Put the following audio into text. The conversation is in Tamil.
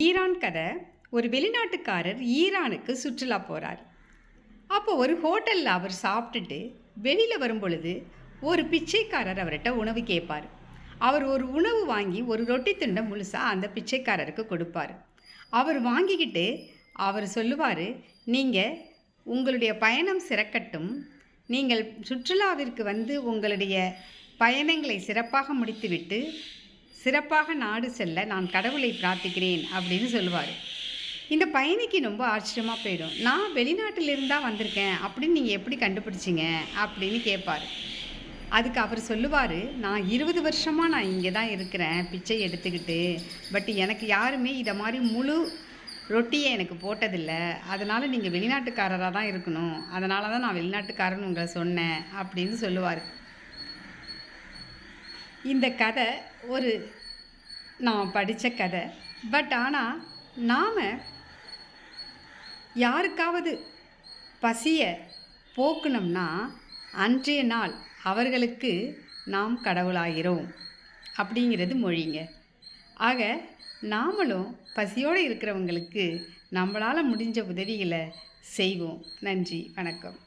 ஈரான் கதை. ஒரு வெளிநாட்டுக்காரர் ஈரானுக்கு சுற்றுலா போகிறார். அப்போ ஒரு ஹோட்டலில் அவர் சாப்பிட்டுட்டு வெளியில் வரும்பொழுது ஒரு பிச்சைக்காரர் அவர்கிட்ட உணவு கேட்பார். அவர் ஒரு உணவு வாங்கி ஒரு ரொட்டி துண்டை முழுசாக அந்த பிச்சைக்காரருக்கு கொடுப்பார். அவர் வாங்கிக்கிட்டு அவர் சொல்லுவார், நீங்கள் உங்களுடைய பயணம் சிறக்கட்டும், நீங்கள் சுற்றுலாவிற்கு வந்து உங்களுடைய பயணங்களை சிறப்பாக முடித்துவிட்டு சிறப்பாக நாடு செல்ல நான் கடவுளை பிரார்த்திக்கிறேன் அப்படின்னு சொல்லுவார். இந்த பயணிக்கு ரொம்ப ஆச்சரியமாக போயிடும். நான் வெளிநாட்டிலிருந்து தான் வந்திருக்கேன் அப்படின்னு நீங்கள் எப்படி கண்டுபிடிச்சிங்க அப்படின்னு கேட்பார். அதுக்கு அவர் சொல்லுவார், நான் 20 வருஷமாக நான் இங்கே தான் இருக்கிறேன் பிச்சை எடுத்துக்கிட்டு. பட் எனக்கு யாருமே இதை மாதிரி முழு ரொட்டியை எனக்கு போட்டதில்லை. அதனால் நீங்கள் வெளிநாட்டுக்காரராக தான் இருக்கணும், அதனால தான் நான் வெளிநாட்டுக்காரன்னு உங்களை சொன்னேன் அப்படின்னு சொல்லுவார். இந்த கதை ஒரு நான் படித்த கதை. பட் ஆனால் நாம் யாருக்காவது பசியை போக்கணும்னா அன்றைய நாள் அவர்களுக்கு நாம் கடவுளாகிறோம் அப்படிங்கிறது மொழிங்க. ஆக நாமளும் பசியோடு இருக்கிறவங்களுக்கு நம்மளால் முடிஞ்ச உதவிகளை செய்வோம். நன்றி, வணக்கம்.